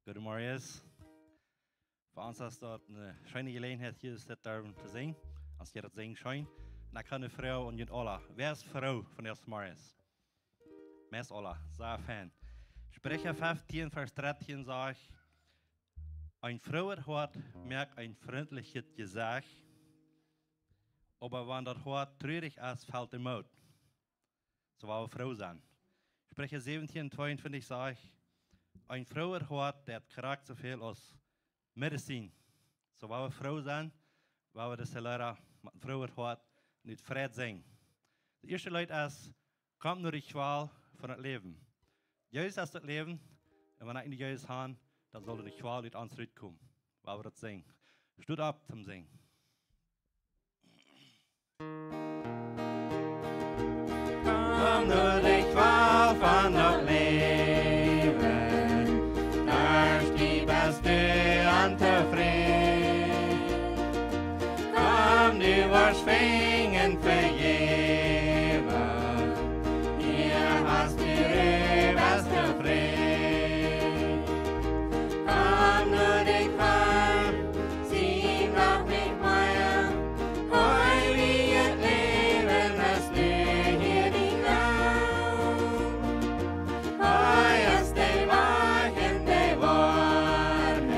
Goedemorgen. Voor ons is dat een schöne gelegenheid hier zit daarom te zingen. Als je dat zingt schön. Dan kan een vrouw en je Ola. Wer ist Frau von der Morgens? Mes Ola, sehr fan. Sprecher 15, Vers 13 sagt, ein froher Hort merkt ein freundliches Gesag, aber wenn das Hort traurig ist, fällt der Mut. So war wir froh sein. Sprecher 17, 22 sagt, ein froher Hort, der kragt so viel aus Medizin. So war wir froh sein, weil wir das Lehrer mit einem froher Hort nicht Fried singen. Die erste Leute ist, kommt nur die Qual von das Leben. Juist ist das Leben, und wenn ich nicht juist habe, dann soll die Qual nicht ans Rück kommen, weil wir das singen. Steht ab zum Singen. Komm nur die Qual von das Leben, da stiebst du an der Frieden. Komm, du warst fingen für jeden, hier hast du beste Frieden. Komm nur die Qual, sieh noch nicht mehr, heu wie ihr Leben, das du hier die Lauf. Heu ist die Wahrheit, die Wahrheit,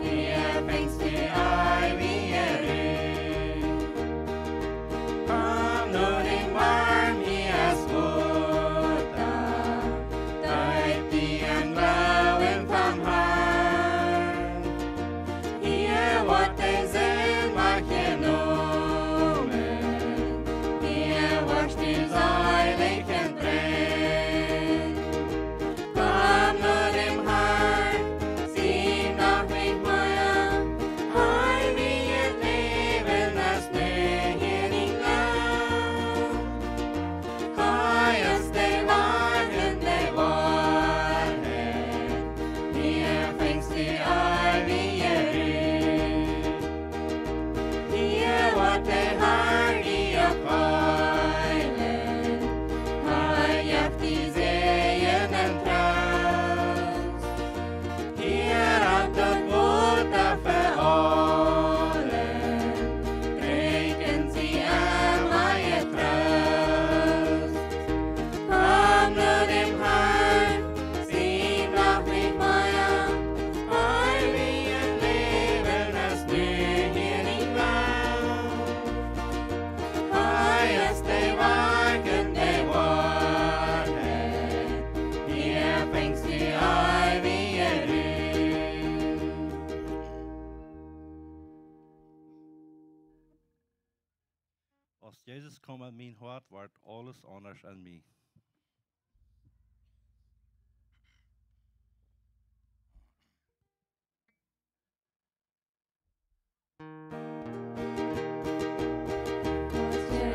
hier fängst du ein wie ihr Rück. Komm nur die Warm, hier ist Mutter, deut die ein Blauen vom Haar. Hier wird die Sinn mach genommen, hier wascht die säulichen Tränen. Komm nur dem Haar, sieh noch nicht mehr, heu wie ihr Leben, das du hier nicht glaubst. Heu ist die Wahrheit, hier fängst du an wie ihr Rück. Hier wird die Haar, die auf Weilen, heu jaft die Sehenden Trost. Hier hat das Butter für allen, trinken sie einmal ihr Trost. Komm nur dem Heim, sieh noch nicht mehr, heu wie ihr Leben, das du hier nicht glaubst. Heu ist die Wahrheit, hier fängst du an wie ihr Rück. Als Jesus kommt an mein Hart, wird alles anders an mich.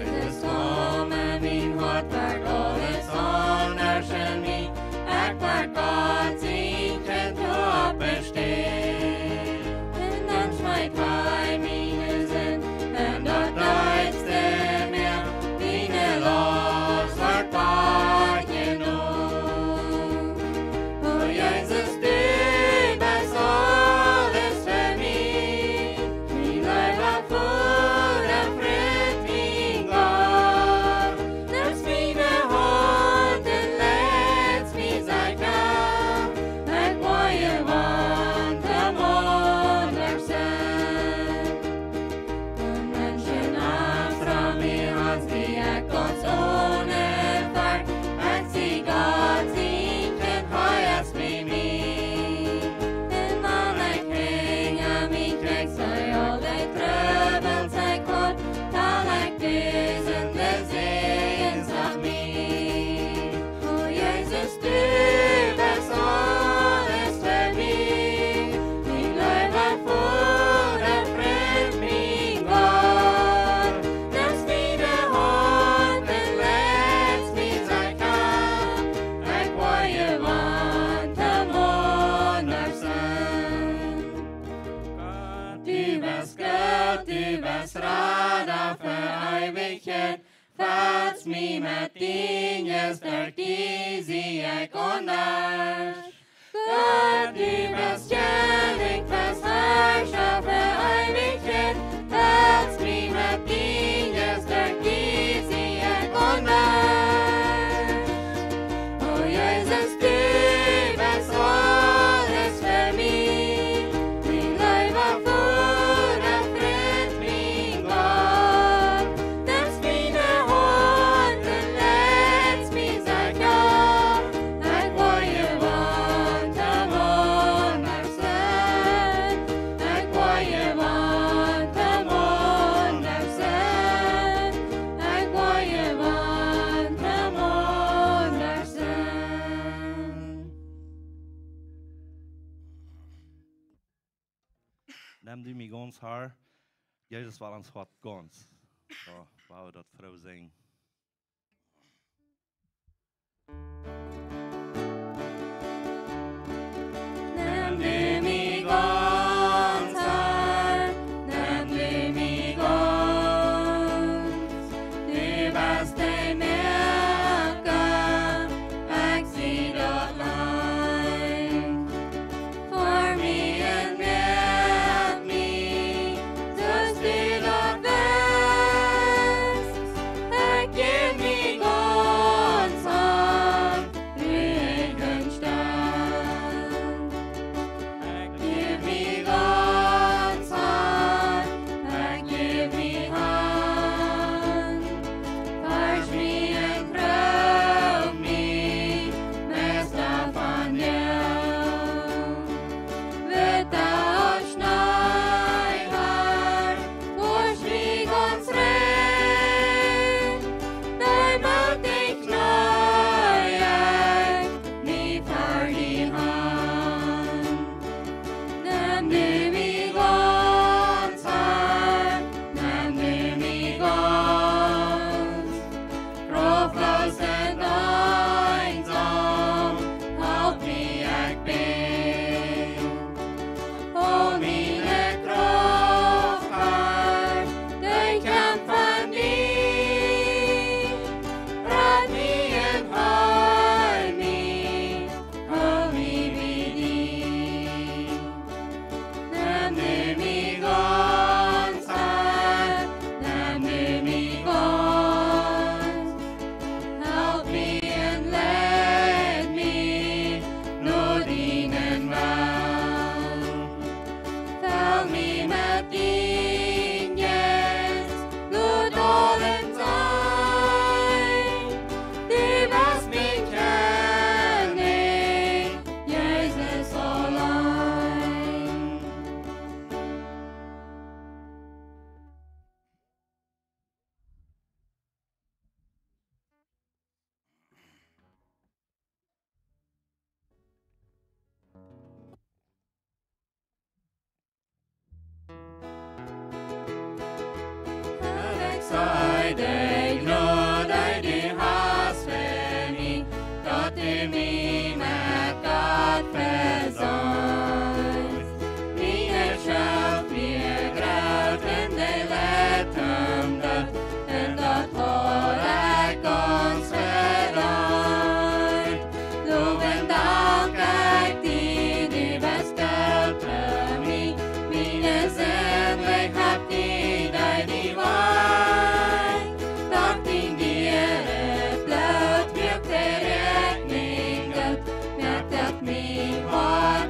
Jesus kom en min hart vart alles anders än mig. Ägt vart Gott sin kränt och uppesteg. En dans mig kaj mine sen, en dag dödste mer. Mine los vart Gott genom. Och Jesus du bäst alles för mig. Min liv var full av fred min gav. När smine hånden läts mig säkra. Att varje vant am åldrar sen. Och människorna fram i hans det Guds ånefart. Att se Gott sin kränt höjas med mig. En man kränga min kräks och jag dig trövel sig kort. Talar tusende segens av mig. Och Jesus du bäst alles för mig. Min liv var full av fred min gav. När smide hånden läts mig säkra. Att varje vant am åldrar sen. Gott, du bäst rada för evighet. Fats mig med din gäster, die sie ich anders. Gott, du bist jährlich, was Herrscher für Ewigkeit, als wie mit dir ist der Giesi und Mensch. Oh Jesus, du bist alles für mich, mein Leben vor der Fried, mein Gott. Nimmst meine Hand und lädst mich seit Jahr, ich wollte want am Wundersinn, ich wollte want am Wundersinn, ich wollte want am Wundersinn. Neem du mij gans haar. Jezus wel ons wat gans. Zo, wou dat vrouw zingen. Nimm du mich ganz an, nimm du mich ganz. Du bist ein Merker, ich sieh dort lang. Vor mir und mit mir, dass du dort bist. Ich geb mich ganz an, ruhigen Stand. Give me God's hand, give me hand. Wasch mich und prüf mich, Meister von dir. Wird aus Schneider, wasch mich ganz rein. Dein Mund ich neu, nie vor die Hand. Nimm du mich ganz an, nimm du mich ganz. Kraftlos und einsam, halt wie ich bin. Hol meine Kraft an, ich kämpf an dir. Rat mich und heil mich, hol mich wie dir. Nimm du mich ganz an, nimm du mich ganz. Help me and let me know deinen Weg. Tell me mit din jetzt, Gott allen sein. Du wirst mich kennen, Jesus allein. Sei dig nåd, du hast för mig, Gott du mig med Gott försorgt. Mina kött blir gröt, men det lätt tömda, en dag har jag gans förrört. Loven dank jag dig, du beställt för mig, mina sändlig haft i dig de var. Tack din dir blöt, wirkt der Räkning, märkt att min hart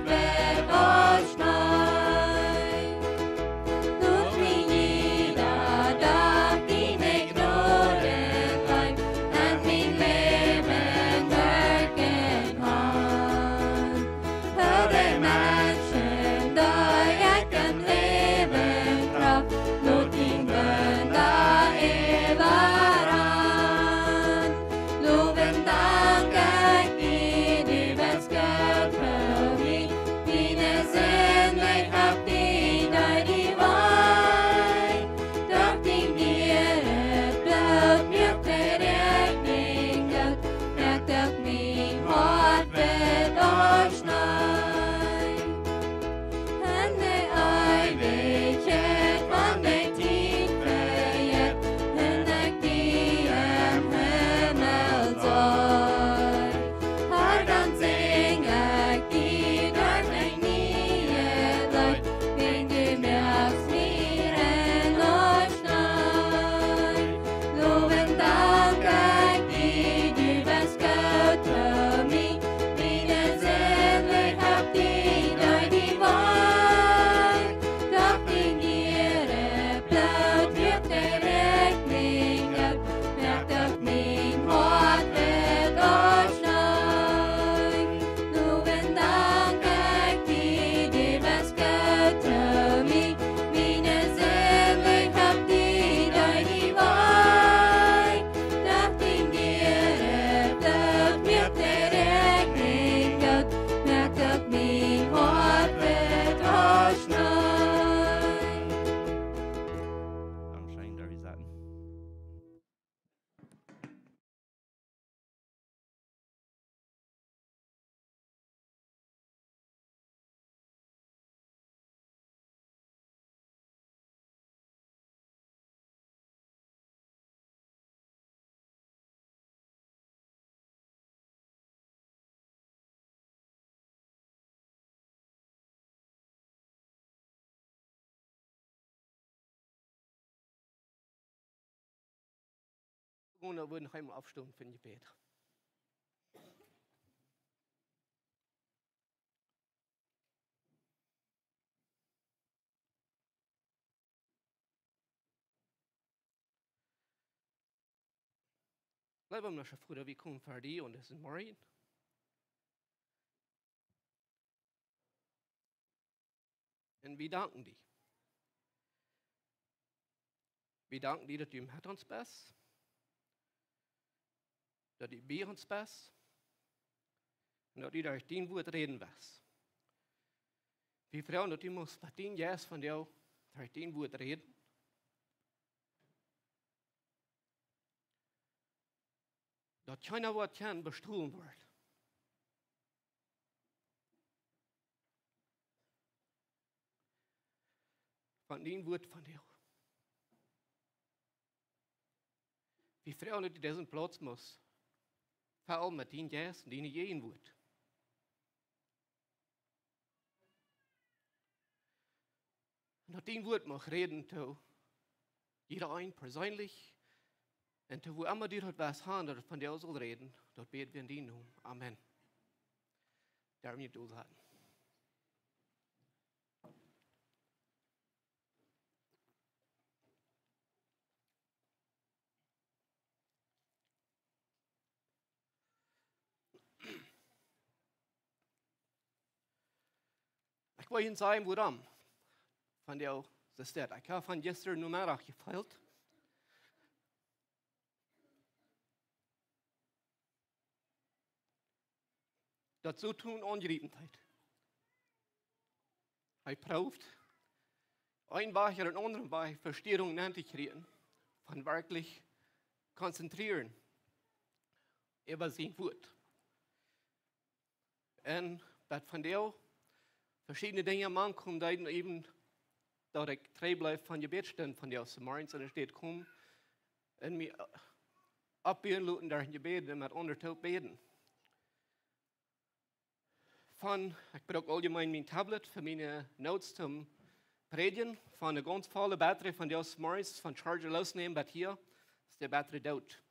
Und wir würden einmal aufstehen für ein Gebet. Lieber Herr Bruder, wir kommen für dich und es ist morgen. Und wir danken dir. Wir danken dir, dass du mit uns bist, dass du bei uns bist und dass du durch dein Wort reden wirst. Wir freuen uns, dass du musst mit deinem Geist von dir durch dein Wort reden. Dass keiner Wort kann bestohlen wird. Von dein Wort von dir. Wir freuen uns, dass du diesen Platz musst. Vor allem mit deinem Geist und deinem jeden Wort. Und dass dein Wort mag reden zu jeder ein persönlich. Und wo immer dir was haben, dass von dir soll reden, dort beten wir in deinem Namen. Amen. Darum wir durchhalten. Ich wollte Ihnen sagen, warum. Von der das ist ich habe von gestern nur mehr gefeilt. Dat zo tun ongeriepenheid. Hij prooft. Ein Weg oder einen anderen Weg Verstehung nennt ich reden. Von wirklich konzentrieren. Über sein Wort. Und von der verschiedene Dinge machen, die eben, da ich treu bleibe von Gebetsstunden von der aus morgens und es steht, komm, und mir abbieren lassen durch ein Gebet und mit untertaucht beten. Ich brauche allgemein mein Tablet für meine Notes zum Predigen. Von der ganz volle Batterie von der aus morgens von Charger losnehmen, aber hier ist die Batterie tot.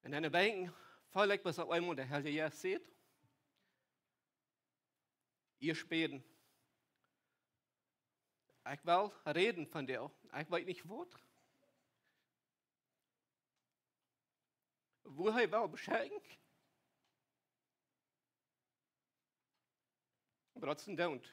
Und dann denken, vielleicht was auf einmal der Herr Jesus sieht. Ihr späten. Ich will reden von dir. Ich weiß nicht, was. Woher will beschenken? Aber trotzdem don't.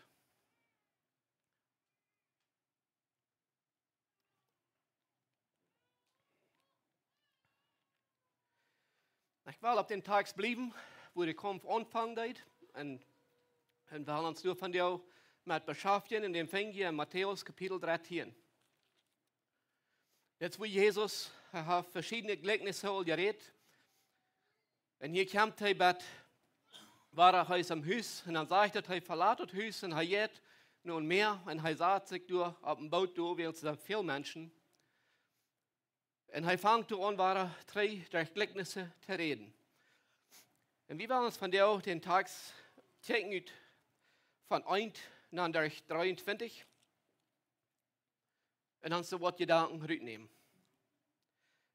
Ich will auf den Tag bleiben, wo der Kampf anfangen und wir wollen uns nur von dir mit beschäftigen, in dem fängt hier in Matthäus Kapitel 13. Jetzt, wo Jesus hat verschiedene Gleichnisse geredet und hier kommt er war er aus am Haus und dann sagt er, verlässt das Haus und er geht nun mehr und er sagt sich durch auf dem Boot durch, weil es sind viele Menschen. Und er fängt an, war er drei durch Gleichnisse zu reden. Und wir wollen uns von der den Tags checken von 1 nach durch 23 und dann so was Gedanken rücknehmen.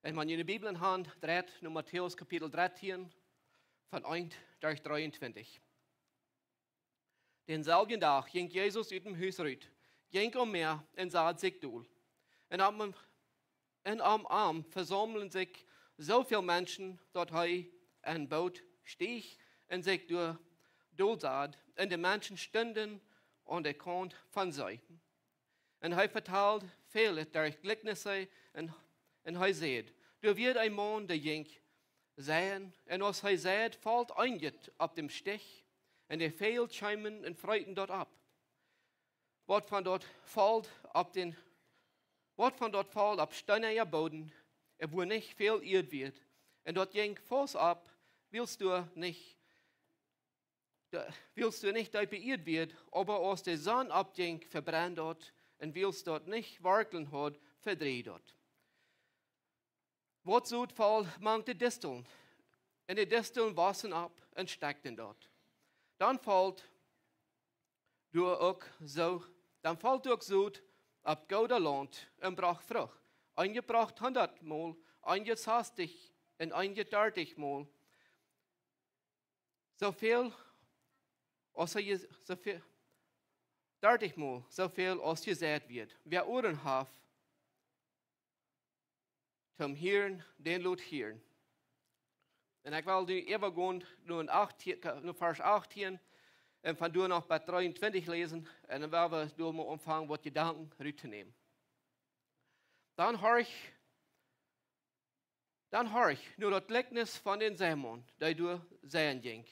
Wenn man in die Bibel in Hand dreht, nur Matthäus Kapitel 13 von 1 durch 23. Denselben Tag ging Jesus aus dem Haus raus, ging umher und sah sich durch. Und am Arm versammeln sich so viele Menschen, dass er ein Boot stieg und sich durchsah. Und die Menschen standen an der Kant von sich. Und er verteilt viele durch Gleichnisse und er sagt, du wirst ein Mann, der ging sehen, und was er sagt, fällt einget auf dem Stich, und er fehlt schämen und freuten dort ab. Was von dort fällt auf steiniger Boden, wo nicht viel irrt wird, und dort ging Fuß ab, willst du nicht, dass beirrt wird, aber aus der Sonne abging, verbrennt dort, und willst dort nicht werkeln hat, verdreht dort. Was so Fall machte Disteln, und die Disteln wassen ab und steckten dort. Dann fällt du auch so auf gouder Land und brach Frucht, eingebracht 100 Mal, eingesastig und eingedartig Mal. So viel, so viel, dartig Mal, so viel, als gesät wird. Wer Ohren hat, zum Hören, den Lut hören. Und ich will nu übergehen, nur Vers 18, und von da noch bei 23 lesen, und dann werden wir mal anfangen, was Gedanken rüberzunehmen. Dann höre ich nur das Gleichnis von den Sämon, die du sehen ging.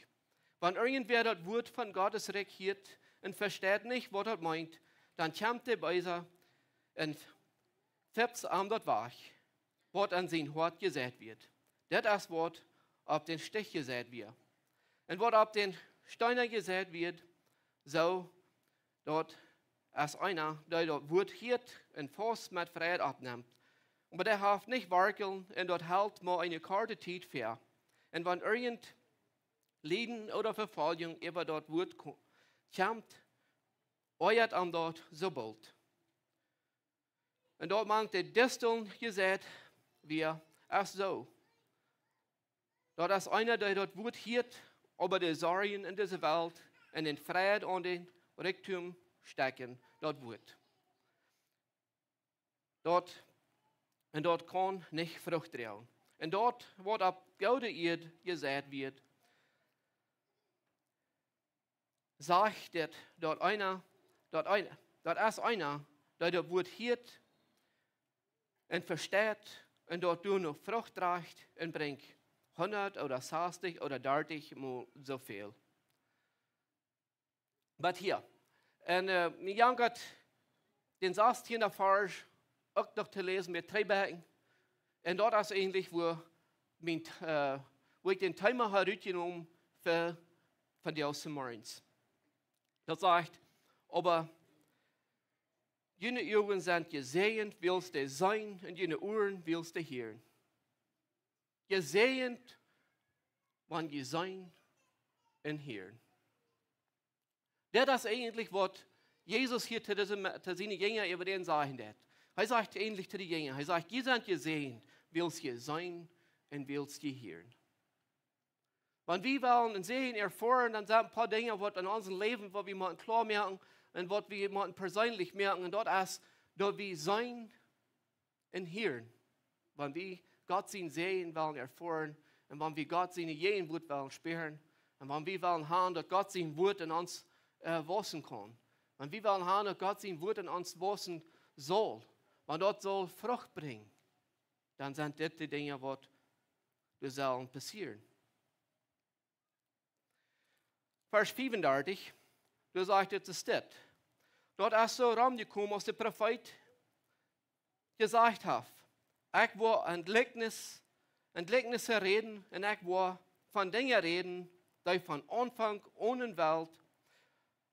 Wenn irgendwer das Wort von Gottes regiert und versteht nicht, was das meint, dann kommt der Beiser und färbt am das Wach, was an sein Hort gesät wird. Das ist, was auf den Stich gesät wird. Und was auf den Steiner gesät wird, so dort als einer, der dort Wort hiert und Fuß mit Freiheit abnimmt. Aber der darf nicht werkeln und dort halt mal eine Karte Zeit fair. Und wenn irgend Leiden oder Verfolgung über dort Wort kommt, euert am dort so bald. Und dort mangt der Disteln gesät, wie erst so. Dort ist einer, der dort Wort hiert, über die Sorgen in dieser Welt und den Frieden und den Reichtum stecken, dort Wort. Dort kann nicht Frucht tragen. Und dort, wo ab Gaude Erde gesät wird, sagt dort ist einer, der dort Wort hiert und versteht und dort du noch Frucht trägt und bringt 100 oder 60 oder 30 mal so viel. Aber hier, und mir jankert den Satz hier in der Farge auch noch zu lesen mit 3 Bergen. Und dort ist eigentlich, wo ich den Timer hergenommen habe von den Außenmarines. Das sagt, aber jene Augen sind gesehen, willst du sein, und jene Ohren willst du hören. Gesehen, wann gesehen und hören. Das ist eigentlich, was Jesus hier zu seinen Jüngern über den sagen hat. Er sagt ähnlich zu den Jüngern, er sagt, ihr seid gesehen, willst du sein und willst du hören. Wenn wir wollen sehen, erfahren, dann sind ein paar Dinge, die in unserem Leben, was wir klar merken und was wir persönlich merken. Und dort ist, dass wir sein und hören. Wenn wir Gott sehen wollen, erfahren, und wenn wir Gott seine jeden Wort wollen spüren, und wenn wir wollen haben, dass Gott sein Wort in uns wachsen kann. Wenn wir wollen haben, dass Gott sein Wort in uns wachsen soll, wenn dort soll Frucht bringen, dann sind das die Dinge, die sollen passieren. Vers 35, du sagst, das ist das. Dort ist so rumgekommen, als der Prophet gesagt hat, ich will ein Gleichnis reden und ich will von Dingen reden, die von Anfang ohne Welt,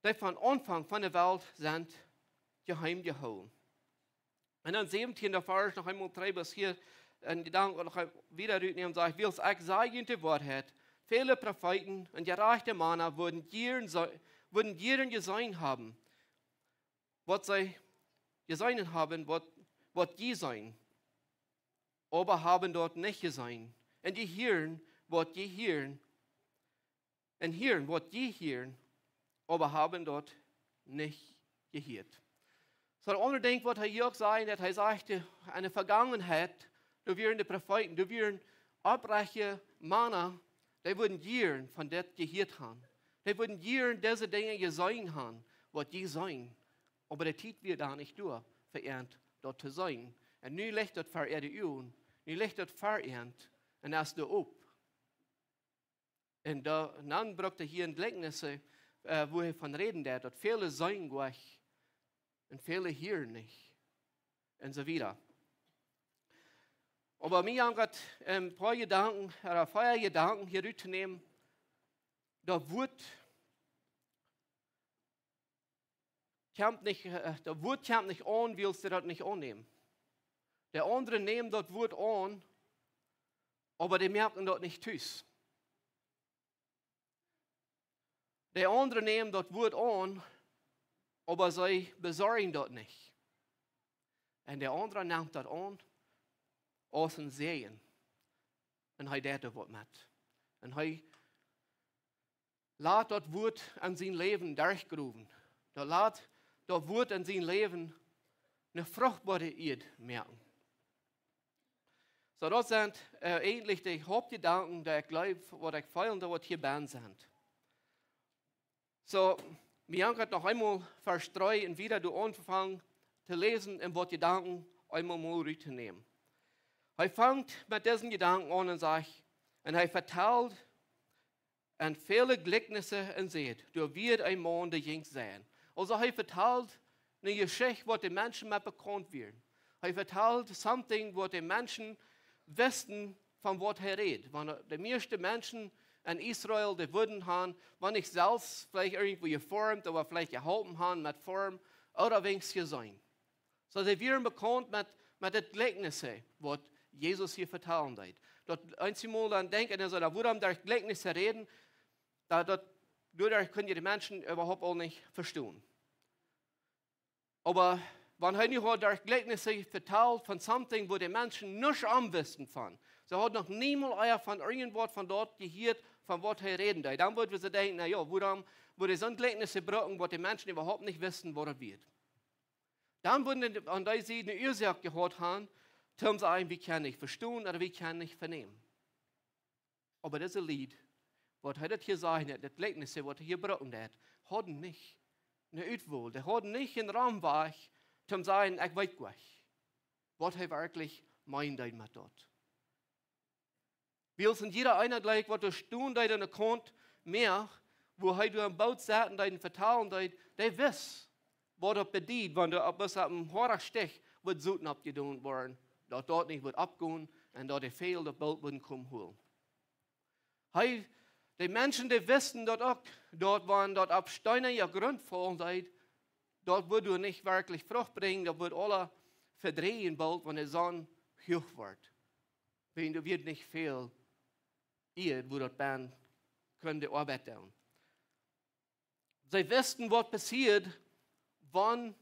die von Anfang von der Welt sind, geheim gehalten. Und dann 17. Vers, noch einmal 3 bis 4, einen Gedanken noch wieder rübernehmen und sagen, wie es ich sagen die Wahrheit, viele Propheten und gerechte Männer würden jeden gesehen haben, was sie gesehen haben, was die sein, aber haben dort nicht gesehen. Und die hören, was die hören, und hören, was die hören, aber haben dort nicht gehört. So der andere Ding, was er hier auch sagt, er sagte, eine Vergangenheit, da wären die Propheten, da wären abreiche Männer, die würden hören von dem gehört haben. Die würden hören, diese Dinge gesehen haben, was die sein. Aber der Zeit wird da nicht durch, verehrt, dort zu sein. Und nun liegt dort für die Uhren, nun liegt dort verehrt, und erst da ab. Und dann braucht er hier ein Gleichnis, wo er von reden, dort viele sein gleich, und viele hören nicht. Und so weiter. Aber mir hat ein paar Gedanken, oder vorher Gedanken hier rüberzunehmen, der Wort kommt nicht an, willst du das nicht annehmen. Der andere nimmt das Wort an, aber die merken das nicht tüß. Der andere nimmt das Wort an, aber sie besorgen das nicht. Und der andere nimmt das an, außen sehen. Und hij deed er wat met. En hij laat dat woord aan zijn leven durchgroeven. Dat laat dat woord aan zijn leven een vruchtbare eed merken. So, dat zijn eigentlich die Hauptgedanken, die ich glaube, was ich feiern, da was hier bein sind. So, wir haben noch einmal Vers 3 und wieder du anfangen zu lesen und was Gedanken einmal mal rüberzunehmen. Er fängt mit diesen Gedanken an und sagt, und er verteilt an viele Gleichnisse und sagt, du wirst ein Mann der Jüngst sein. Also er verteilt eine Geschichte, was den Menschen mal bekannt wird. Er verteilt something, was die Menschen wissen, von was er redet. Wenn die meisten Menschen in Israel, die würden haben, wenn ich selbst vielleicht irgendwo geformt oder vielleicht geholfen haben mit Form oder wenigstens sein. So, sie werden bekannt mit den Gleichnissen, was Jesus hier vertellen hat. Dort einmal dann denken, also, da würde durch Gleichnisse reden, dadurch können die Menschen überhaupt auch nicht verstehen. Aber wenn er nicht durch Gleichnisse verteilt von something, wo die Menschen nicht anwissen von, sie hat noch niemals von irgendwas von dort gehört, von was er reden will, dann würden sie denken, na ja, wo die so Gleichnisse brauchen, wo die Menschen überhaupt nicht wissen, was er wird. Dann würden an der sie eine Ursache gehört haben, zum sagen, wir können nicht verstehen oder wir können nicht vernehmen. Aber das Lied, was er hier sagen hat, das Gleichnisse, was er hier brauchen hat, hat nicht eine Utwohl, der hat nicht einen Rahmenwerk, zum sagen, ich weiß gar nicht, was er wirklich meint mit dort. Wir sind jeder einer gleich, was du tun, der in kommt, mehr, wo er du am Boot saßen, der vertalen, der weiß, was er bedient, wenn du bis auf dem Horrorstich wird Souten abgedungen worden, dort nicht wird abgehen und dort der Fehl der Boot würden kommen holen. Die Menschen, die wissen dort auch, dort waren dort ab Steine ja Grundfallen seid, dort wird du nicht wirklich Frucht bringen, da wird alle verdrehen bald, wenn die Sonne hoch wird. Wenn du wird nicht viel ihr, wo dort bin, können die Arbeit tun. Sie wissen, was passiert, wenn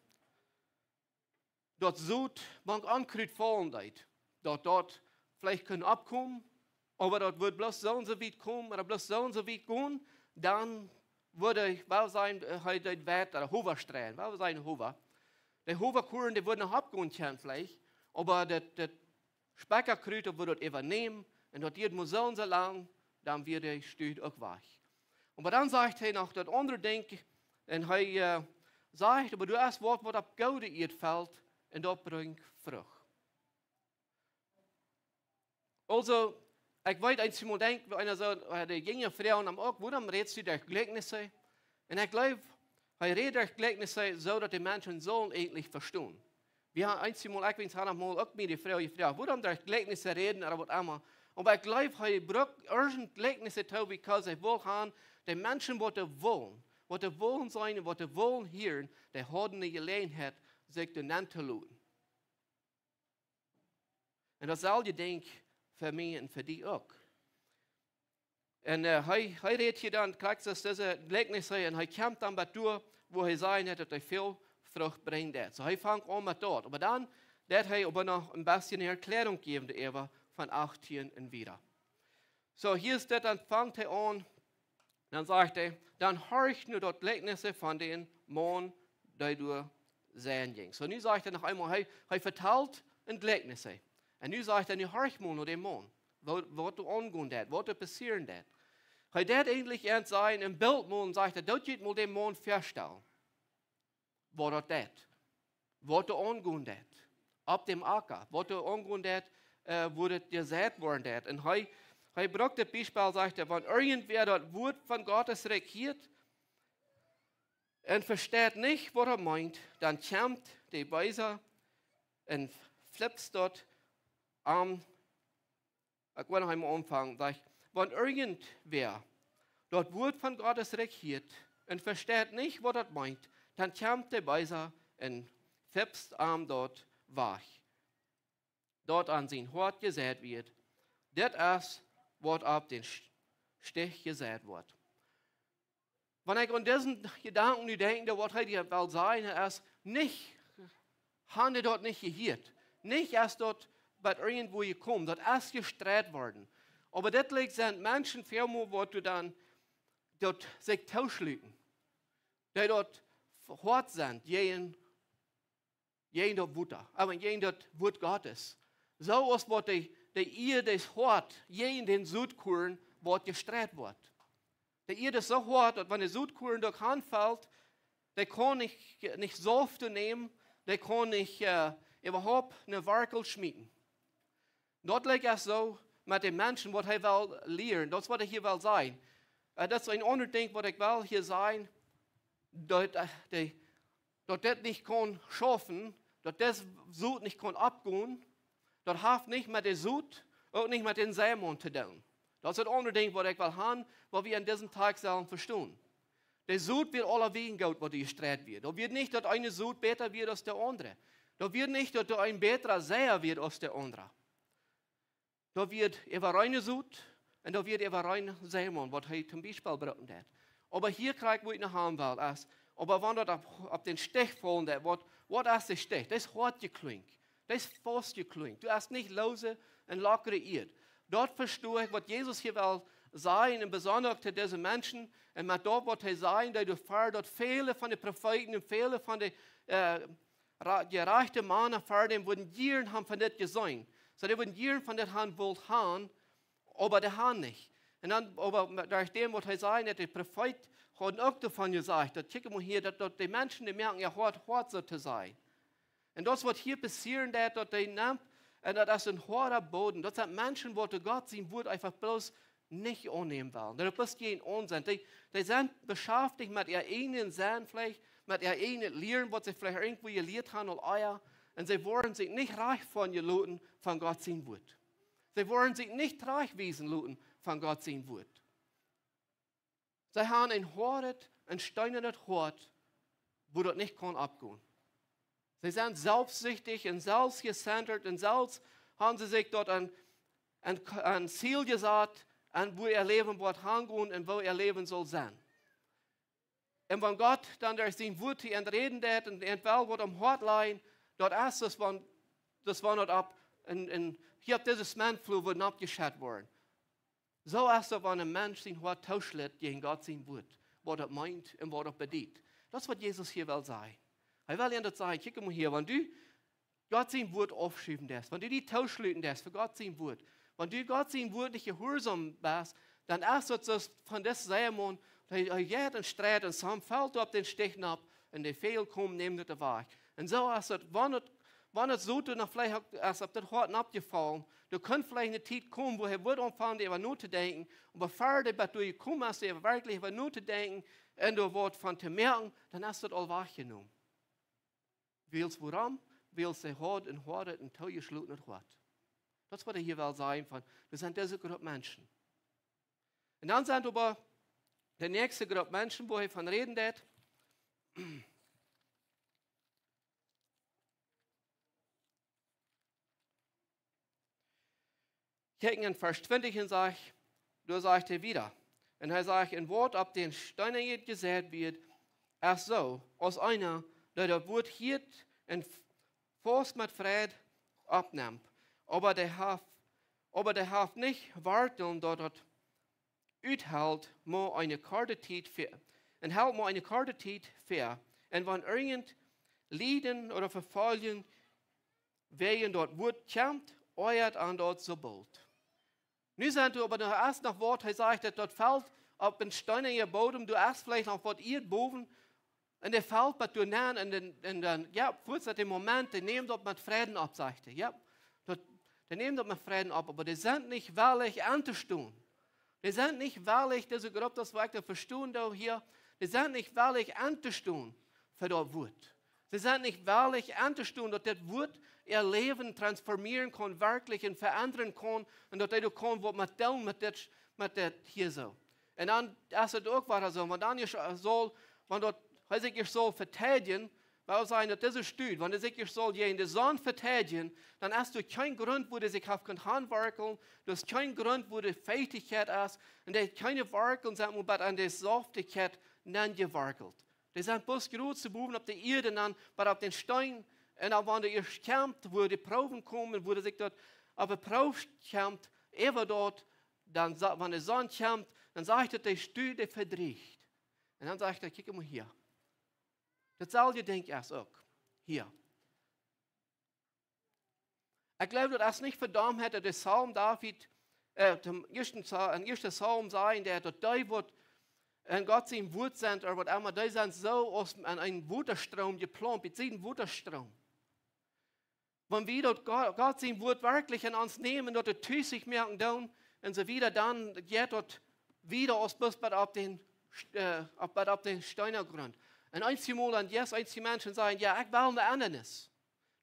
dort Sud, man ankrüht fallen seid. Dort vielleicht können abkommen, aber dort wird bloß so und so weit kommen, oder bloß so und so weit gehen, dann würde was sein, heute Wert der Hover strahlen, was sein Hover. Die Hoverkuren, die würden noch abgehen können vielleicht, aber das Speckerkrüte würde dort übernehmen, und dort geht man so und so lang, dann wird der Stuhl auch weich. Aber dann sagt er noch das andere Ding, und er sagt, aber du hast was auf Goude ihr fällt, und dort bringt Frucht. Also, ich wollte einmal denken, wenn einer so, die junge Frauen am Ock, warum redest du durch Gleichnisse? Und ich glaube, er redet durch Gleichnisse, so dass die Menschen sollen eigentlich verstehen. Wir haben einmal, ich habe mal auch mit der Frau gefragt, warum durch Gleichnisse reden oder was immer. Aber ich glaube, er braucht urgent Gleichnisse, weil er will haben, die Menschen, die wollen sein, die wollen hören, die haben die Gelegenheit, sich zu lauten. Und das soll ich denken, für mich und für dich auch. Und er redet hier dann, kriegt das diese Gleichnisse und er kommt dann durch, wo er sagen hat, dass er viel Frucht bringt. So er fängt an mit dort. Aber dann wird er aber noch ein bisschen eine Erklärung geben, die er von 18 und wieder. So hier ist das, dann fängt er an, dann sagt er, dann horch nur dort Gleichnisse von den Mann, die du sehen ging. So nun sagt er noch einmal, er verteilt ein Gleichnisse. Und nu sagt er, nu horch mal nur den Mann, was du angehen dat, was du passieren dat. Hij dat eigentlich ernst sein, im Bild mal und sagt er, dort geht mal den Mann feststellen. Was dat, was du angehen dat, ab dem Acker, was du angehen dat, wo das gesät worden dat. Und er braucht das Beispiel, sagt er, wenn irgendwer das Wort von Gottes regiert und versteht nicht, was er meint, dann kommt der Weiser und flipst dort ich will noch einmal anfangen, wenn irgendwer dort Wort von Gottes regiert und versteht nicht, was das meint, dann kommt der Weiser und flipst dort weich. Dort an sein Hort gesät wird, das ist, was auf den Stich gesät wird. Wenn ich an diesen Gedanken denke, was er dir will sagen, ist nicht, haben die dort nicht gehört. Nicht erst dort bei irgendwo gekommen, dort erst gestrahlt worden. Aber das sind Menschen, wo du dann dort sich tauschlügen, die dort hart sind, jeden dort Wutter, aber jeden dort Wut Gottes. So ist, was ihr das hart, jeden den Südkuren, was gestrahlt wird. Der ihr das so hart, dass wenn der Südkuren durch Hand fällt, der kann nicht Softe nehmen, der kann nicht überhaupt eine Werkel schmieden. Dort liegt es so mit den Menschen, was er will lernen, das, was er hier will sein. Das ist ein anderes Ding, was ich will hier sein, dass das nicht kann schaffen, dass das Sud nicht kann abgehen, das hat nicht mit der Sud und nicht mit den Sämon zu tun. Das ist ein anderes Ding, was ich will haben, was wir an diesem Tag sollen verstehen. Der Sud wird aller Wegen gut, was gestreut wird. Da wird nicht, dass eine Sud besser wird als der andere. Da wird nicht, dass ein besserer Säher wird als der andere. Da wird über reine Sud und da wird über reine Sämon, was er zum Beispiel beraten hat. Aber hier kriegt wo ich noch haben will, aber wenn das auf den Stich fallen, was ist der Stich? Das ist hart geklingt. Das ist fast geklingt. Du hast nicht lose und lockere Eid. Dort verstehe ich, was Jesus hier will sagen, und besonders zu diesen Menschen, und mit dort, was er sagen, dass du dort viele von den Propheten und viele von den gerechten Männern erfahren, wurden Jahren haben von das gesehen. So, die wurden Jahren von das haben wohl haben, aber die haben nicht. Und dann, aber durch dem, was er sagt, dass der Prophet hat auch davon gesagt, dass guck mal hier, dass die Menschen, die merken, ja, hart so zu sein. Und das, was hier passieren, dass die nimmt, und das ist ein harter Boden. Das sind Menschen, die Gott sehen wird, einfach bloß nicht annehmen wollen. Das ist kein Unsinn. Die sind beschäftigt mit ihrem eigenen Sein, vielleicht mit ihrem eigenen Lehren, was sie vielleicht irgendwo gelehrt haben oder euer. Und sie wollen sich nicht reich von ihr Leuten von Gott sehen wird. Sie wollen sich nicht reich wiesen Leuten von Gott sehen wird. Sie haben ein hartes, ein steinernes Hort, wo das nicht kann abgehen. Sie sind selbstsüchtig und selbstgecentert und selbst haben sie sich dort ein Ziel gesagt, an wo ihr Leben wird hingehen und wo ihr Leben soll sein. Und wenn Gott dann durch sein Wort reden wird und entweder wird am Hort leiden, dort ist das war dort ab, und hier auf dieses Mannflur wird abgeschert worden. So ist es, wenn ein Mensch sein Hort tauschlet gegen Gott sein Wort, was er meint und was er bedient. Das ist, was Jesus hier will sagen. Er will ihnen das sagen, guck mal hier, wenn du Gott sein Wort aufschreiben lässt, wenn du die tauschlöten lässt für Gott sein Wort, wenn du Gott sein Wort nicht gehorsam bist, dann ist das von diesem Sämon, der geht und streit und Sam fällt auf den Stechen ab und der Fehl kommt, nimmt das weg. Und so ist es, wenn es so noch vielleicht auf das Hort abgefallen, du kannst vielleicht eine Zeit kommen, wo er wird anfangen, über nur zu denken, und bevor du gekommen hast, wirklich über nur zu denken, und du wird von zu merken, dann hast du das all wahrgenommen. Willst du warum? Willst du hart und hart und teuer geschloten und hart. Das ist, was er hier will sagen, das sind diese Gruppe Menschen. Und dann sind aber die nächste Gruppe Menschen, wo er von reden wird. Kijken in Vers 20 und sagt, du sagst er wieder. Und er sagt, ein Wort, ab den Steinen gesät wird, erst so, aus einer, der das Wort hielt und fast mit Fried abnimmt. Aber der hat nicht warten, dass das uithält, mal eine Karte Zeit für. Und hält mal eine Karte Zeit für. Und wenn irgend Leiden oder Verfallen wegen dort Wort kommt, euert an dort so bald. Nu sind du aber noch erst nach Wort, er sagt, dass dort fällt auf den steinigen Boden, du erst vielleicht noch was ihr boven, und der fällt, was du nähen, und dann, ja, kurz at dem Moment, der nimmt dort mit Frieden ab, sagt er, ja, der nimmt dort mit Frieden ab, aber die sind nicht wirklich anzustehen. Die sind nicht wirklich, diese Gruppe, das war ich verstehen da hier, die sind nicht wirklich anzustehen für das Wort. Sie sind nicht wirklich anzustehen, dass das Wort ihr Leben transformieren kann, wirklich und verändern kann, und dass du kannst, was man tun mit das hier so. Und dann ist es auch weiter so, wenn dann ich soll, wenn dort, ich soll verteidigen, weil sein, dass das ist wenn du sich soll in der Sonne verteidigen, dann hast du keinen Grund, wo du sich auf kann handwerkeln, du hast keinen Grund, wo die Fähigkeit ist, und der keine Werkeln sind, aber an der Softigkeit dann gewerkelt. Die sind bloß gut zu buchen auf der Erde, dann, aber auf den Stein En dan wanneer je kämpft, wo die Proben kommen, wo sich dort aber Proef kämpft, even dort, dann, wanneer de zon kämpft, dann sagt er, der Stuhl, der verdriecht. En dan sagt er, kijk maar hier. Dat zal je denken erst ook. Hier. Ich glaube, dass es nicht verdammt hätte, der Psalm David, ein erster Psalm sein, der dort da wird, und Gott sein Wort sind, oder was immer, die sind so aus einem Wutterstrom geplant, mit diesem Wutterstrom. Wenn wir dort Gott sein Wort wirklich in uns nehmen, dort die sich merken, dann, und so wieder, dann geht dort wieder aus bis auf den Steinergrund. Und einzig Mal, und jetzt einzig Menschen sagen, ja, ich will eine Ananas.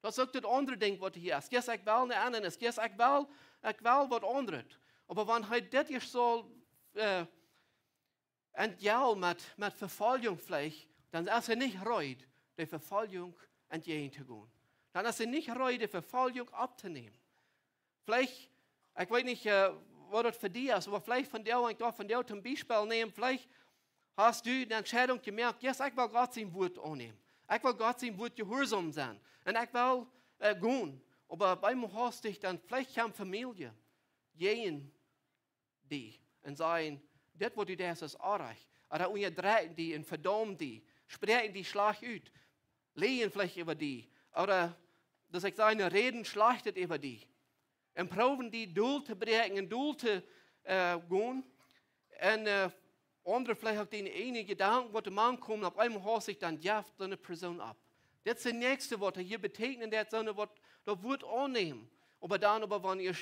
Das ist auch das andere Ding, was hier ist. Yes, ich will eine Ananas. Yes, ich will was anderes. Aber wenn heute das ist so, mit Verfolgung vielleicht, dann ist er nicht reut, die Verfolgung entgegenzugehen. Dann ist er nicht reut, die Verfolgung abzunehmen. Vielleicht, ich weiß nicht, was das für dich ist, aber vielleicht von dir zum Beispiel nehmen, vielleicht hast du die Entscheidung gemerkt, yes, ich will Gott sein Wort annehmen. Ich will Gott sein Wort gehorsam sein. Und ich will gehen. Aber beim hast dich dann, vielleicht kam Familie, gehen die und sagen, das, was du das ist, arg. Oder unterdrücken die und verdammen die, sprechen die Schlag aus, lehen vielleicht über die. Oder, dass ich sage, reden schlachtet über die. Und proben die Duld zu brechen und Duld zu gehen. Und andere vielleicht auch die einige Gedanken, was der Mann kommt, auf einmal hast sich dann jaft so eine Person ab. Das ist das nächste Wort, hier betekenen, das so Wort, das Wort annehmen. Aber dann, wenn ihr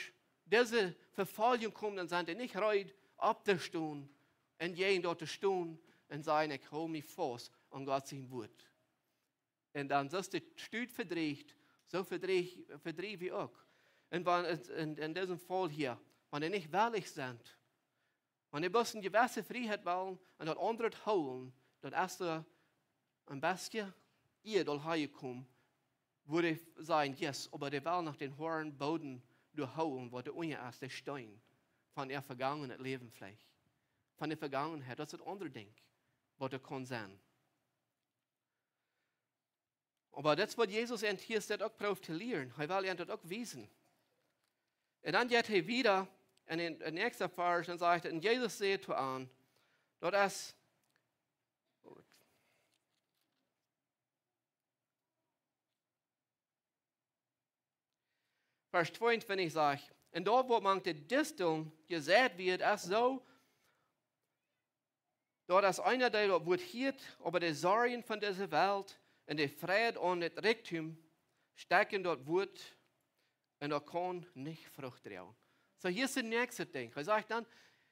diese Verfolgung kommt, dann seid ihr nicht reut, abzustehen und jeden dort zu stehen und sagen, ich hole mich fast an Gott sein Wort. Und dann ist der Stuhl verdreht, so verdreht wie auch. Und in diesem Fall hier, wenn ihr nicht ehrlich sind, wenn ihr bloß eine gewisse Freiheit wollen und das andere holen, dann ist er am besten, ihr soll herkommen, würde ich sagen, yes, aber der will nach den hohen Boden durchholen, wo der unten ist, der Stein von ihr vergangenen Leben vielleicht. Von der Vergangenheit, das ist das andere Ding, was er kann sein. Aber das, was Jesus hier ist, auch probiert zu lernen. Er will das auch wissen. Und dann geht er wieder in den nächsten Vers und sagt, und Jesus sagt zu an, dort ist, Vers 22 sagt, und dort, wo man die Disteln gesät wird, ist so, dort ist einer, der dort wird hier, aber die Sorgen von dieser Welt und der Friede und das Reichtum stecken dort wird und er kann nicht Frucht tragen. So, hier ist das nächste Ding. Er sagt dann,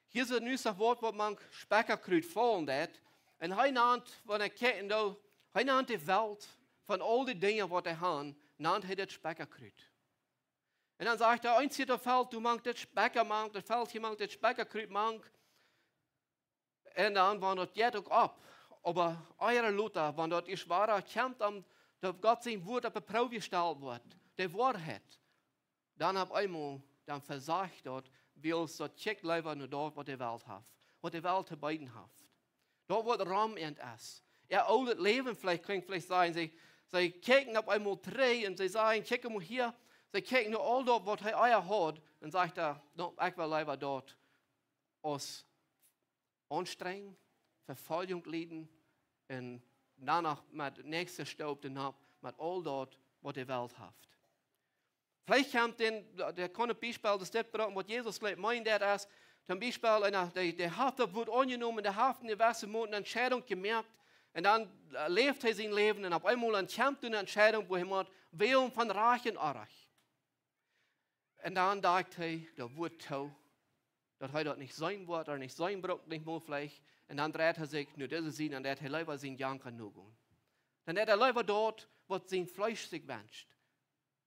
hier ist ein neues Wort, wo man Speckerkrut fallen hat. Und er nennt, wenn er kennt, er nennt die Welt von all den Dingen, die er hat, nennt er das Speckerkrut. Und dann sagt er, eins hier, da fällt, du mangst das Specker, da fällt jemand das Speckerkrut, Und dann, wenn das geht auch ab. Aber eure Luther, wenn das ist wahr, kommt, dass Gott sein Wort auf die Probe gestellt wird, die Wahrheit, dann auf einmal, dann versagt dort, will es dort Checkleiber nur dort, was die Welt hat, was die Welt zu beiden hat. Dort, wo der Raum ist. Ihr altes Leben vielleicht sein, sie kicken auf einmal drei und sie sagen, check mal hier, sie kicken nur all dort, was er hat, und sagt er, no, ich will lieber dort aus Anstrengung, Verfolgung leiden und danach mit nächster Staub danach mit all dort, was die Welt hat. Vielleicht kommt der kann ein Beispiel, das brauchen, was Jesus meint, der ist, zum Beispiel, der Haft wird angenommen, der Haft in der Wasser eine Entscheidung gemerkt, und dann lebt er sein Leben, und auf einmal kommt eine Entscheidung, wo jemand wählen von Reich und Arach. Und dann sagt er, der wird toll, dass er dort nicht sein wird, oder nicht sein braucht, nicht mal vielleicht, und dann dreht er sich, nur das ist ihn, und dann hat er lieber sein Janker nur gehen. Dann hat er lieber dort, was sein Fleisch sich wünscht.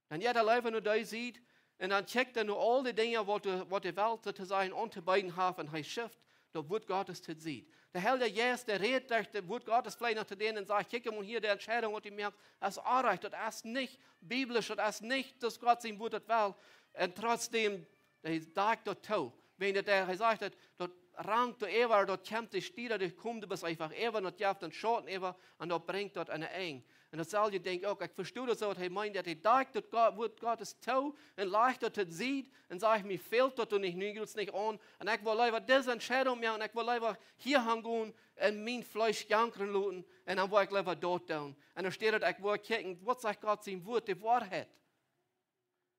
Dann hat er lieber nur da sieht, und dann checkt er nur all die Dinge, was die Welt sozusagen unter beiden hat, und er schafft, das Wort Gottes zu sehen. Der Herr, der Jesus, der redet, das Wort Gottes vielleicht noch zu denen und sagt, kick mal hier, die Entscheidung, die merkt, das ist arg, das ist nicht biblisch, das ist nicht, dass Gott sein Wort will. Und trotzdem, der sagt dort toll. Wenn er sagt, dort rankt der Ewer, dort kämpft die Stiere, die kommt bis einfach Ewer, und jaft den Schotten Ewer, und dort bringt dort eine Eng. En dat zal je denken ook, ik verstoor dat zo, dat hij meint, dat hij dacht dat God, wordt Gottes touw en leicht dat het ziet en zegt, mir fehlt dat und ich nüge es nicht an en ik wil liever deze Entscheidung machen en ik wil liever hier gaan en mijn vlees jankeren laten en dan wil ik liever dort doen. En dan staat het, ik wil kijken, wat zegt God zijn woord, de waarheid.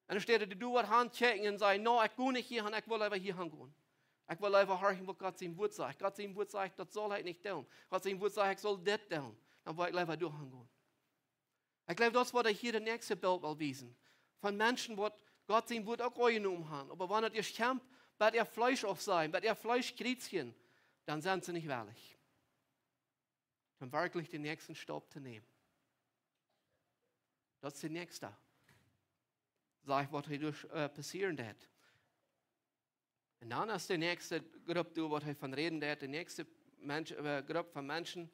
En dan staat het, du wordt gaan kijken en zeggen, nou, ik ga niet hier gaan, ik wil liever hier gaan. Ik wil liever horen wat God zijn woord zegt. God zijn woord zegt, dat zal hij niet doen. God zijn woord zegt, ik zal dit doen. Dan wil ik liever door gaan. Ik geloof, dat is wat hier de nächste beeld wil wijzen. Van mensen wat Gott sein Wort auch angenommen haben. Aber wenn ihr kämpft, wird ihr Fleisch auf sein, wird ihr Fleisch kriegen, dann sind sie nicht ehrlich. Dann wirklich den nächsten Stopp zu nehmen. Das ist der nächste. Sag ich, was hier passieren wird. Und dann ist die nächste Gruppe, was hier von reden wird, die nächste Gruppe von Menschen.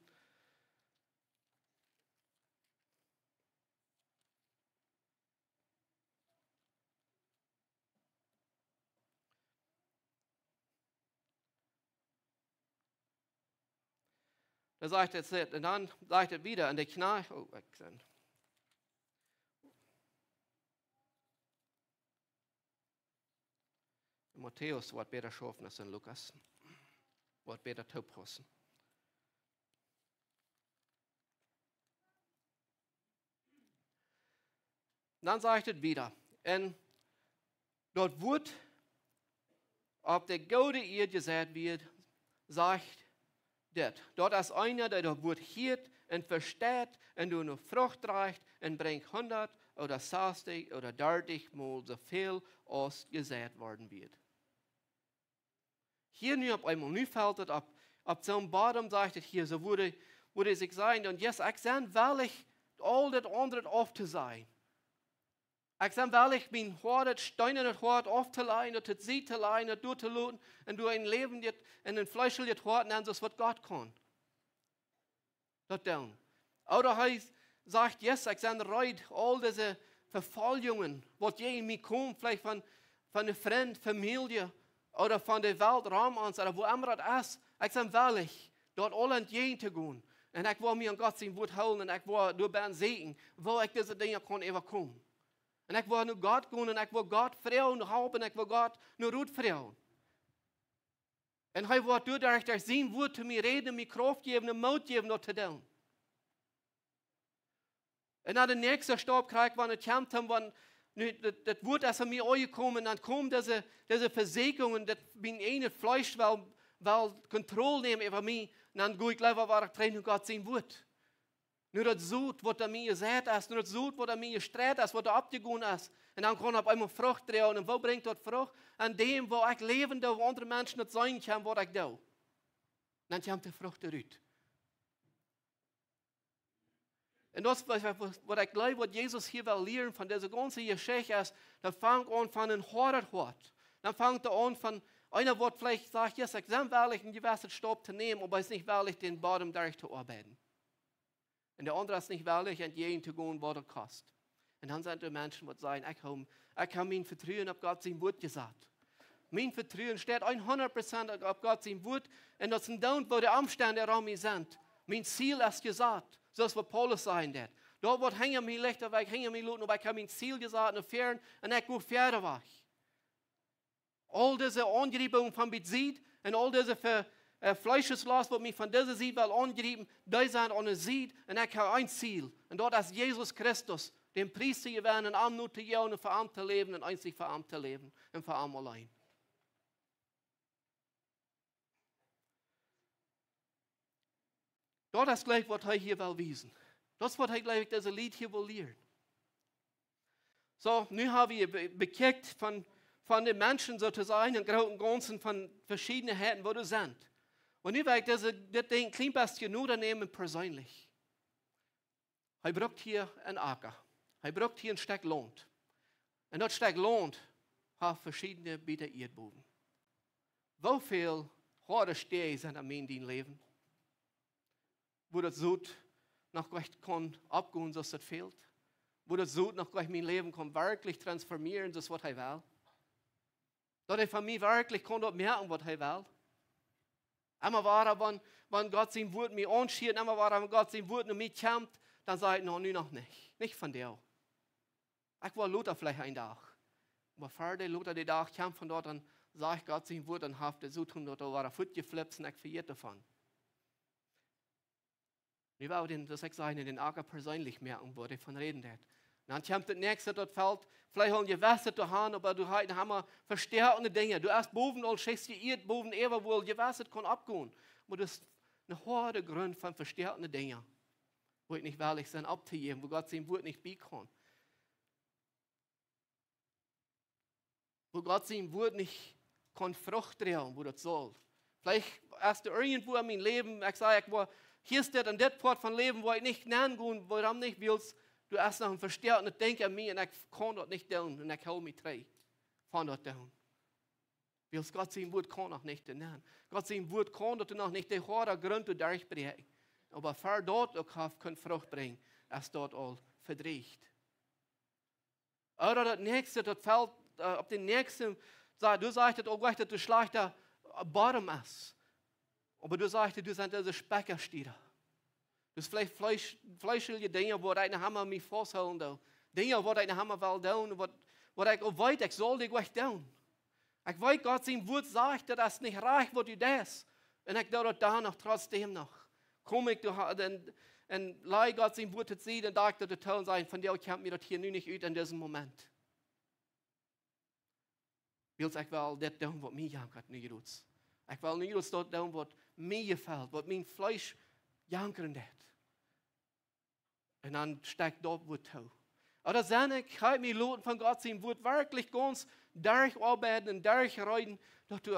Da sagt er, und dann sagt er wieder, an der Knall, oh, weg sind. Matthäus wird besser schaffen als in Lukas. Wird besser taubpassen. Dann sagt er wieder, und dort wird, ob der gute Ehe gesagt wird, sagt dort ist einer, der dort wird hiert und versteht und du eine Frucht reicht und bringt 100 oder 60 oder 30 Mal so viel als gesät worden wird. Hier nu auf einmal, nu fällt es ab so einem Bottom, sagt es hier, so würde sich sagen, und jetzt, ich sage wirklich, all das andere aufzusehen. Ich sage wirklich, mein Hort, steinernes Hort aufzuleihen, und das Sied zu leihen, und durchzuluten, und du ein Leben, und ein fleischliches Hort, und das, was Gott kann. Das dann. Oder heißt, sagt, yes, ich sage, reut, all diese Verfolgungen, was je in mir kommt, vielleicht von einer Freund, Familie, oder von der Welt, Rahmans, oder wo immer das ist. Ich sage wirklich, dort alle entgegen zu gehen. Und ich will mir an Gott sein Wort holen, und ich will durch Ben sehen, wo ich diese Dinge kann überkommen. Und ich will nur Gott gehen, und ich will Gott Frauen haben, und ich will Gott nur Ruth Frauen. Und er wird durch sein Wort zu mir reden, mir Kraft geben, und Mut geben, das zu tun. Und dann der nächste Stopp kriegt, wenn ich kämpft habe, das Wort, das mir angekommen, dann kommt diese Versägung, das mein eine Fleisch will Kontrolle nehmen über mich, und dann gehe ich lieber, was ich trenne, Gott sein Wort. Nur das Sud, was mir gesagt ist, nur das Sud, was mir gestreut ist, was da abgegangen ist. Und dann kann ich auf einmal Frucht tragen. Und wo bringt das Frucht? An dem, wo ich leben darf, wo andere Menschen nicht sein können, was ich tue. Dann kommt die Frucht zurück. Und das, was ich glaube, was Jesus hier will lernen von dieser ganzen Geschichte ist, das fängt an von einem harten Hort. Dann fängt er an von einer, der vielleicht sagt, yes, ich bin wirklich einen gewissen Stopp zu nehmen, aber es ist nicht wirklich den Boden durchzuarbeiten. Und der andere ist nicht wirklich entgegen zu gehen, was er kostet. Und dann sind die Menschen, die sagen, ich habe mein Vertrauen auf Gott sein Wort gesagt. Mein Vertrauen steht 100% auf Gott sein Wort. Und das sind dann, wo die Umstände um mich sind. Mein Ziel ist gesagt. So ist, was Paulus sagen wird. Dort wird hängen mir Lichter weg, hängen mir Luten, aber ich habe mein Ziel gesagt, und ich gehe fertig weg. All diese Angebungen von Bezid und all diese Fleischeslast, was mich von dieser Seite will angeben, die sind ohne Seed, und ich habe ein Ziel. Und dort ist Jesus Christus, den Priester geworden, am nur zu jagen und für am zu leben, und einzig für am zu leben, und für am allein. Dort ist gleich, was er hier will wiesen. Das ist, was er gleich, dieses Lied hier will lernen. So, nun haben wir bekickt von den Menschen sozusagen, im Ganzen von verschiedenen Händen, wo du sind. Und nu will ich das Ding klein bisschen nur nehmen persönlich. Er braucht hier einen Acker. Er braucht hier ein Stück Land. Und das Stück Land hat verschiedene Bieter Erdboden. Wie viel harte Steine sind am Ende dein Leben? Wo das Sud noch gleich kann abgehen, dass das fehlt? Wo das Sud noch gleich mein Leben kann wirklich transformieren, das was er will? Dass er von mir wirklich kann dort merken, was er will? Einmal war er, wenn Gott sein Wort mir anschiert, einmal war er, wenn Gott sein Wort mit mich kämpft, dann sage ich noch nicht. Nicht von dir. Ich war Luther vielleicht ein Tag. Aber vor der Luther, der Tag kam von dort, dann sage ich Gott sein Wort, dann hat er so tun, da war er futgeflippt und ich verjährt davon. Ich war auch das ich sage, in den Acker persönlich merken, wo ich von reden hat. Dann kommt das nächste, dort fällt, vielleicht haben die Wasser zu haben, aber du hast verstärkende Dinge. Du hast boven all schickst die boven ever wohl, die Wasser kann abgehen. Aber das ist ein hoher Grund von verstärkende Dinge, wo ich nicht ehrlich sein abzugeben, wo Gott sein Wort nicht bieten kann. Wo Gott sein Wort nicht kann Frucht tragen, wo das soll. Vielleicht hast du irgendwo in meinem Leben, ich sage, hier ist das und das Port von Leben, wo ich nicht nennen kann, warum nicht willst, du hast noch ein verstärktes Denken an mich und ich kann das nicht tun und ich hole mich drei von dort tun. Willst Gott sein Wort kann noch nicht nennen. Gott sein Wort kann das noch nicht der hohe Grund durchbrechen. Aber für dort auch kann Frucht bringen, als dort all verdreht. Oder das nächste, das fällt auf den nächsten, du sagst, oh Gott, du schlechter Bottom ist. Aber du sagst, du sind diese Speckerstiere. Das vielleicht fleischliche Dinge, wo deine Hammer mich festhalten. Dinge, wo deine Hammer will tun, wo ich auch weiß, ich soll dich gleich tun. Ich weiß, Gott sein Wort sagt, dass es nicht reicht, wo du das. Und ich tue da noch trotzdem noch. Komm ich und leih Gott sein Wort zu sehen, dann darf ich tun sein, von dir kommt mir das hier nicht ut in diesem Moment. Ich will das tun, was mir jankert, nicht gut. Ich will nicht das tun, was mir gefällt, was mein Fleisch jankern hat. Und dann steckt dort Wort zu. Oder sehe ich, halt mich loten von Gott sein Wort wirklich ganz durcharbeiten und durchreiten, dass du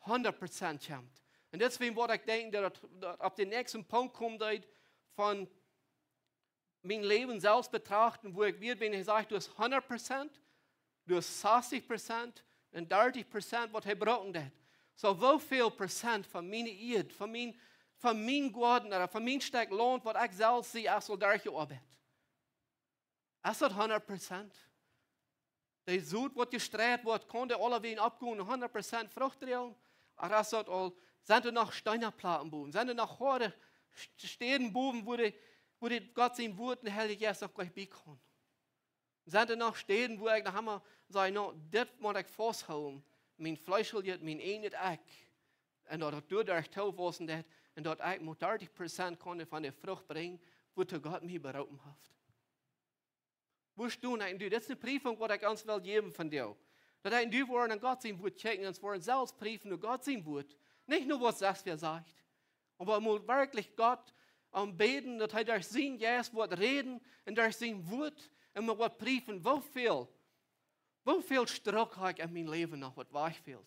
100% kommt. Und deswegen wollte ich denken, dass auf den nächsten Punkt kommt, von mein Leben selbst betrachten, wo ich wird, wenn ich sage, du hast 100%, du hast 60% und 30%, was er braucht hat. So, wie viel Prozent von meiner Eid, von meinem Gott, oder von meinem Steck lohnt, was ich selbst sehe, als solche Arbeit? Ist das 100%? Der Sud, was gestreut wird, konnte alle wen abgehen, 100% Frucht tragen? Oder ist das all, sind da noch Steinerplattenbuben? Sind da noch Horde Stedenbuben, wo die Gott sein Wort und Heilige Geist noch gleich bekommen? Sind da noch Städten, wo ich noch einmal sage, no, das muss ich festhalten. Mein Fleisch will mein eigenes Eck. Und dort durch Tauwassen das, und dort ich muss 30% kann von der Frucht bringen, wo Gott mich berauben hat. Wo du eigentlich? Das ist eine Prüfung, die ich ganz will geben von dir. Dass ich du wollen an Gott sein Wort checken, und wollen selbst prüfen, nur Gott sein Wort. Nicht nur, was das wer sagt, aber muss wirklich Gott beten, dass er durch sein Wort reden und durch sein Wort und man wird prüfen, wie viel Druck habe ich in meinem Leben noch, was weich fehlt.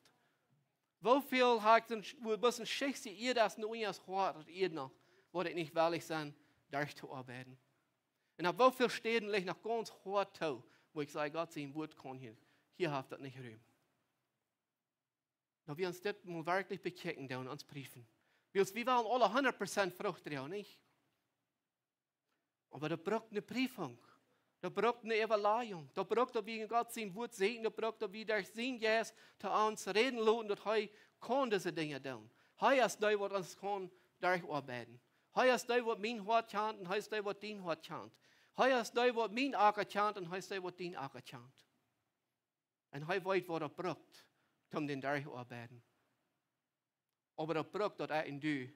Wie viel habe ich, wo ein bisschen schickste ihr das nur als Hort, ihr noch, wo ich nicht willig sein, durchzuarbeiten. Und auf wie viel Städten liegt noch ganz hart zu, wo ich sage, Gott sein Wort kann hier habt das nicht rühmen. Da wir uns das wirklich bekennen und uns prüfen. Wir wollen alle 100% Frucht tragen, nicht? Aber da braucht eine Prüfung. Da braucht eine Evaluierung. Da braucht er, wie Gott sein Wort segnen. Da braucht er, wie durch sein Geist zu uns reden lassen, dass er kann diese Dinge tun. Er ist der, was uns kann durcharbeiten. Er ist der, was mein Hort chant, und er ist der, was dein Hort chant. Er ist der, was mein Acker chant, und er ist der, was dein Acker chant. Und er weiß, was er braucht, um den durcharbeiten. Aber er braucht, dass er in du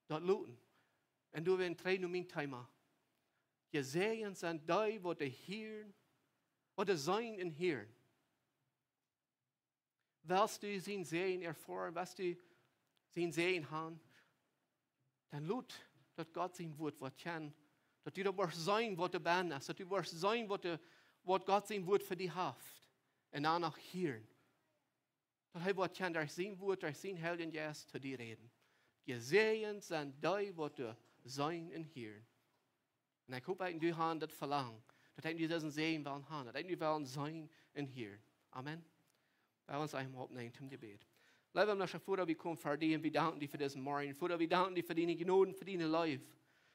das luten. Und du wirst drei nur mein Thema. Gesehen sind die, die hören, oder sein und hören. Willst du sie sehen erfahren, was du sie sehen haben, dann lut, dass Gott sein Wort kennt, dass du da sein, was du ban ist, dass du sein, was Gott sein Wort für dich hat, und dann auch hören. Dass er was kennt, durch sein Wort, durch sein Heiligen Geist zu dir reden. Gesehen sind die, die sein und hören. Und ich hoffe, dass du das verlangen, dass du diesen Sehen wollen haben, dass du wollen sein und hören. Amen. Bei uns einmal aufnehmen zum Gebet. Lieber noch vor, wir kommen vor dir und wir danken dir für diesen Morgen. Vor, wir danken dir für deine Gnoden, für deine Life.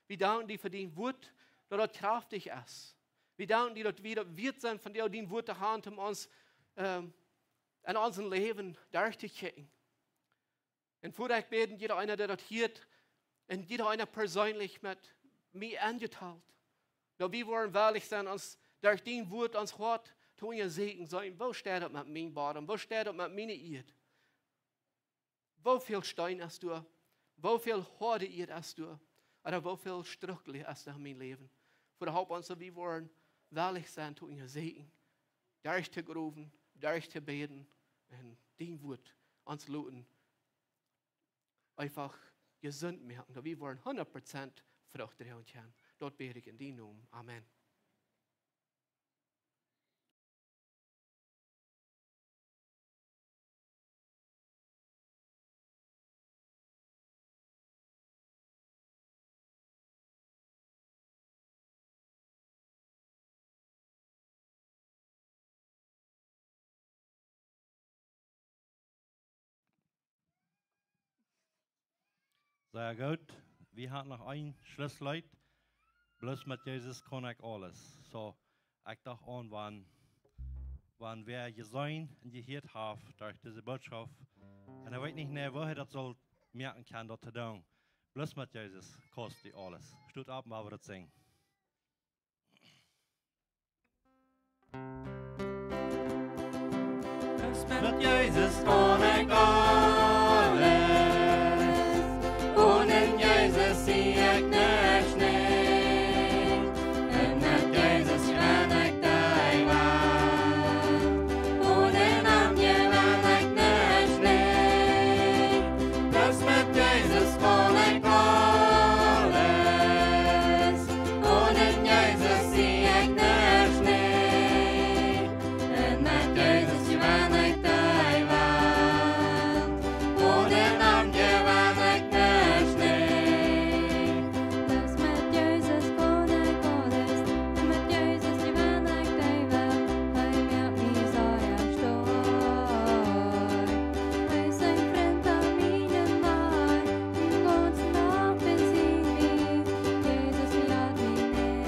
Wir danken dir für dein Wort, dass das kraftig ist. Wir danken dir, dass wir wird sein von dir, dein Wort haben, um uns in unserem Leben durchzuchecken. Und vor, ich bete, jeder einer, der das hört, und jeder einer persönlich mit mir angeteilt. Da wir wollen wahrlich sein, uns durch den Wort uns Gott tun ihr Segen sein. Wo steht das mit meinem Baden? Wo steht das mit meiner Ehe? Wo viel Stein hast du? Wo viel Horde Ehe hast du? Oder wo viel Struggle hast du in meinem Leben? Für die Hauptsache, wir wollen wahrlich sein, tun ihr Segen. Durch zu rufen, durch zu beten und den Wort uns luten. Einfach gesund merken. Wir wollen 100% Frucht drin haben. Dort bete ich in die Namen. Amen. Sehr gut. Wir haben noch ein Schlusslied. Bloß mit Jesus kann ich alles. So, ich dachte an, wann wer gesehen und gehört hat durch diese Botschaft. Und ich weiß nicht mehr, woher das soll merken kann, dort zu tun. Bloß mit Jesus kostet alles. Steht ab, mal wir das singen. Bloß mit Jesus kann ich alles. Ohne Jesus zie ik niks niet. En met Jezus ben ik de waard. Ohne naam je ben ik niks niet. Dus met Jezus kon ik alles. Ohne Jezus zie ik niks niet. En met Jezus ben ik de waard. Ohne naam je ben ik niks niet. Dus met Jezus kon ik alles. En met Jezus je ben ik de wel. Hij met mij zal je staan. Hij is een vriend aan mijn maai. En Gods naam bezien mij. Jezus laat mij niet.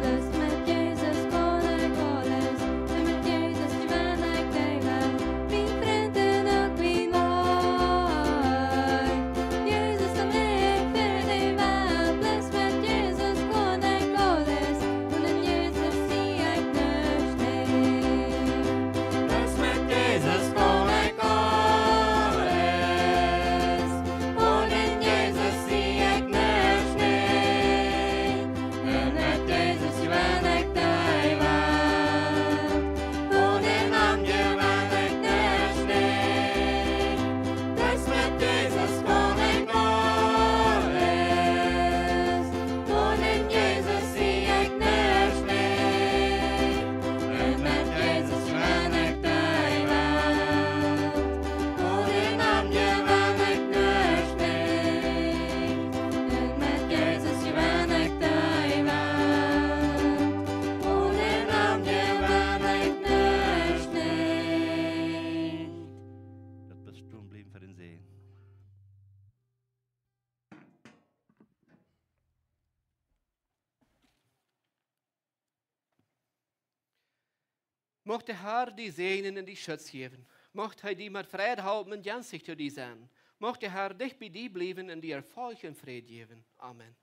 Dus met Jezus kon ik alles. En met Jezus je ben ik de wel. Mijn vriend en ook mijn maai. Jezus dan ik verder wel. Bless met Jezus kon ik alles. En in Jezus zie ik niks niet. Dus met Jezus kon ik alles. En in Jezus zie ik niks niet. En met Jezus ben ik de waard. En in naam je ben ik niks niet. Dus met Jezus kon ik alles. En in Jezus zie ik niks niet. En met Jezus ben ik de waard. En in naam je ben ik niks niet. En met Jezus ben ik de waard. En in naam je ben ik niks niet. Das bist du geblieben für den See. Mocht der Herr die segnen und die Schutz geben. Mocht hij die mit Frieden halten und ganz sich zu dir sein. Mocht der Herr dich bei dir bleiben und dir Erfolg und Frieden geben. Amen.